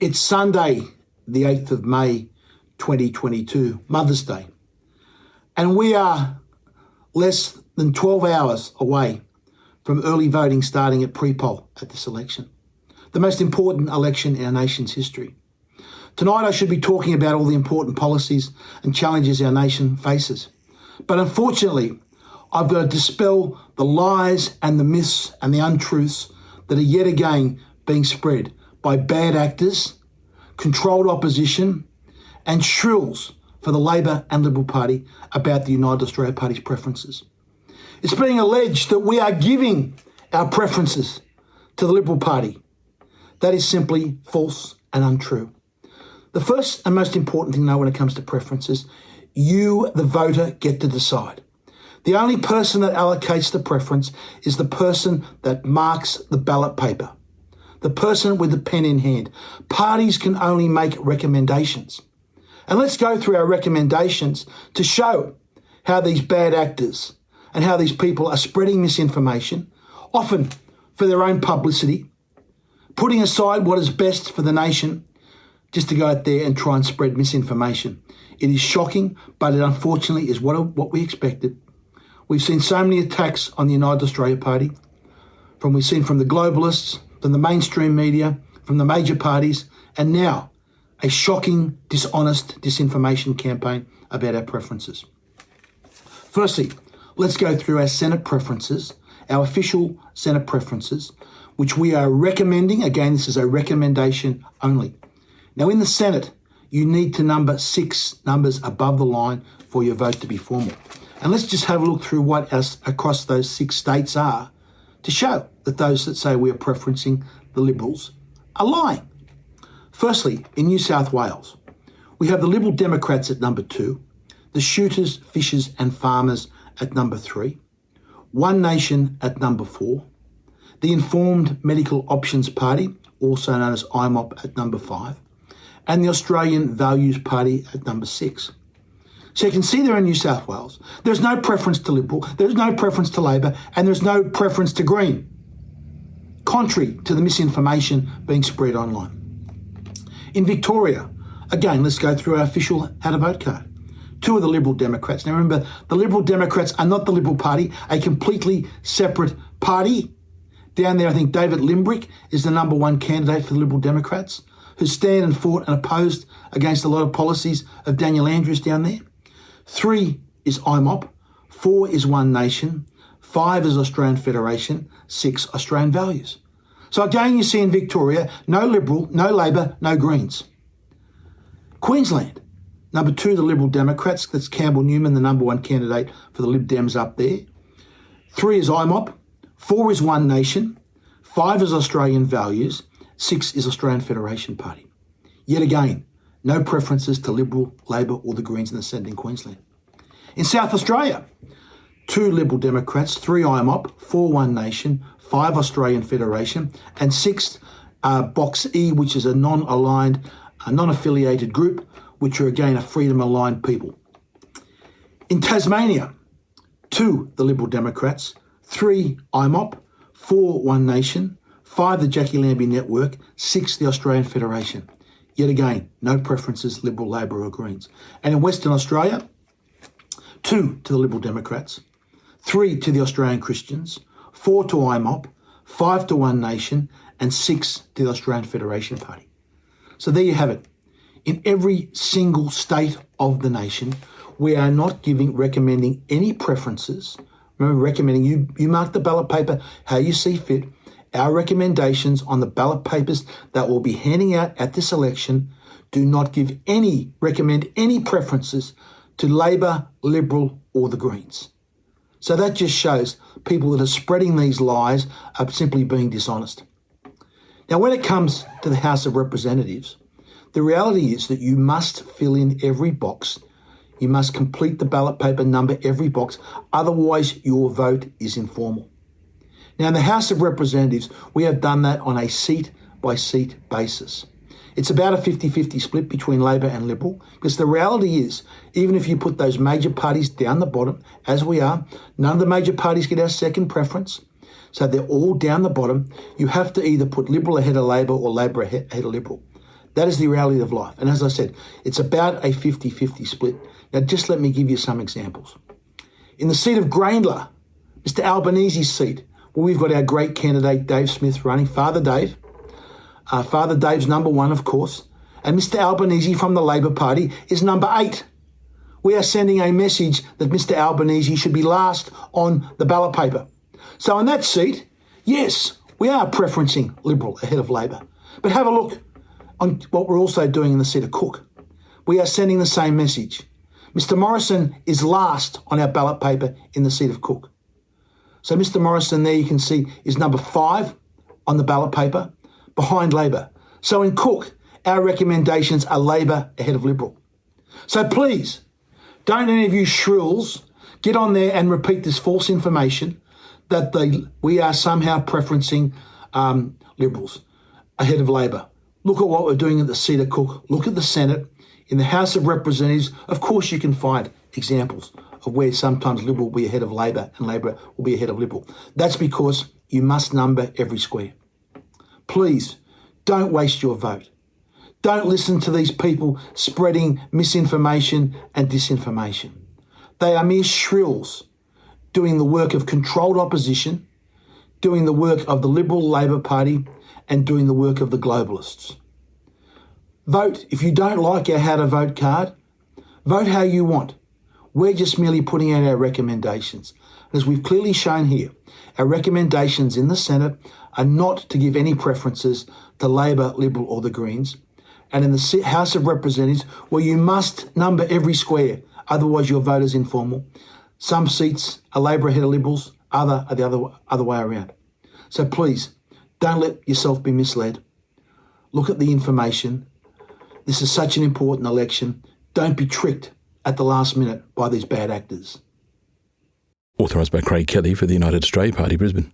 It's Sunday, the 8th of May, 2022, Mother's Day. And we are less than 12 hours away from early voting starting at pre-poll at this election, the most important election in our nation's history. Tonight I should be talking about all the important policies and challenges our nation faces. But unfortunately, I've got to dispel the lies and the myths and the untruths that are yet again being spread by bad actors, controlled opposition, and shrills for the Labor and Liberal Party about the United Australia Party's preferences. It's being alleged that we are giving our preferences to the Liberal Party. That is simply false and untrue. The first and most important thing to know when it comes to preferences, you, the voter, get to decide. The only person that allocates the preference is the person that marks the ballot paper, the person with the pen in hand. Parties can only make recommendations. And let's go through our recommendations to show how these bad actors and how these people are spreading misinformation, often for their own publicity, putting aside what is best for the nation just to go out there and try and spread misinformation. It is shocking, but it unfortunately is what we expected. We've seen so many attacks on the United Australia Party, we've seen from the globalists, from the mainstream media, from the major parties, and now a shocking, dishonest disinformation campaign about our preferences. Firstly, let's go through our Senate preferences, our official Senate preferences, which we are recommending. Again, this is a recommendation only. Now, in the Senate, you need to number 6 numbers above the line for your vote to be formal. And let's just have a look through what across those 6 states are to show that those that say we are preferencing the Liberals are lying. Firstly, in New South Wales, we have the Liberal Democrats at number 2, the Shooters, Fishers and Farmers at number 3, One Nation at number 4, the Informed Medical Options Party, also known as IMOP, at number 5, and the Australian Values Party at number 6. So you can see there in New South Wales, there's no preference to Liberal, there's no preference to Labor, and there's no preference to Green, contrary to the misinformation being spread online. In Victoria, again, let's go through our official how to vote card. 2 are the Liberal Democrats. Now remember, the Liberal Democrats are not the Liberal Party, a completely separate party. Down there, I think David Limbrick is the number 1 candidate for the Liberal Democrats, who stand and fought and opposed against a lot of policies of Daniel Andrews down there. 3 is IMOP, 4 is One Nation, 5 is Australian Federation, 6 Australian Values. So again, you see in Victoria, no Liberal, no Labor, no Greens. Queensland, number 2, the Liberal Democrats. That's Campbell Newman, the number 1 candidate for the Lib Dems up there. 3 is IMOP, 4 is One Nation, 5 is Australian Values, 6 is Australian Federation Party. Yet again, no preferences to Liberal, Labor or the Greens in the Senate in Queensland. In South Australia, 2 Liberal Democrats, 3 IMOP, 4 One Nation, 5 Australian Federation, and 6 Box E, which is a non-aligned, non-affiliated group, which are again a freedom-aligned people. In Tasmania, 2 the Liberal Democrats, 3 IMOP, 4 One Nation, 5 the Jackie Lambie Network, 6 the Australian Federation. Yet again, no preferences, Liberal, Labor or Greens. And in Western Australia, 2 to the Liberal Democrats, 3 to the Australian Christians, 4 to IMOP, 5 to One Nation, and 6 to the Australian Federation Party. So there you have it. In every single state of the nation, we are not recommending any preferences. Remember, recommending you mark the ballot paper how you see fit. Our recommendations on the ballot papers that we'll be handing out at this election do not recommend any preferences to Labor, Liberal or the Greens. So that just shows people that are spreading these lies are simply being dishonest. Now, when it comes to the House of Representatives, the reality is that you must fill in every box. You must complete the ballot paper, number every box. Otherwise, your vote is informal. Now, in the House of Representatives, we have done that on a seat-by-seat basis. It's about a 50-50 split between Labor and Liberal, because the reality is, even if you put those major parties down the bottom, as we are, none of the major parties get our second preference. So they're all down the bottom. You have to either put Liberal ahead of Labor or Labor ahead of Liberal. That is the reality of life. And as I said, it's about a 50-50 split. Now, just let me give you some examples. In the seat of Graindler, Mr Albanese's seat, well, we've got our great candidate, Dave Smith, running, Father Dave. Father Dave's number 1, of course. And Mr Albanese from the Labor Party is number 8. We are sending a message that Mr Albanese should be last on the ballot paper. So in that seat, yes, we are preferencing Liberal ahead of Labor. But have a look on what we're also doing in the seat of Cook. We are sending the same message. Mr Morrison is last on our ballot paper in the seat of Cook. So Mr Morrison there you can see is number 5 on the ballot paper behind Labor. So in Cook, our recommendations are Labor ahead of Liberal. So please, don't any of you shrills get on there and repeat this false information that we are somehow preferencing Liberals ahead of Labor. Look at what we're doing at the seat of Cook. Look at the Senate. In the House of Representatives, of course you can find examples of where sometimes Liberal will be ahead of Labor and Labor will be ahead of Liberal. That's because you must number every square. Please, don't waste your vote. Don't listen to these people spreading misinformation and disinformation. They are mere shrills doing the work of controlled opposition, doing the work of the Liberal Labor Party, and doing the work of the globalists. Vote. If you don't like our how to vote card, vote how you want. We're just merely putting out our recommendations. As we've clearly shown here, our recommendations in the Senate are not to give any preferences to Labor, Liberal or the Greens. And in the House of Representatives, where you must number every square, otherwise your vote is informal. Some seats are Labor ahead of Liberals, other are the other way around. So please, don't let yourself be misled. Look at the information. This is such an important election. Don't be tricked at the last minute by these bad actors. Authorised by Craig Kelly for the United Australia Party, Brisbane.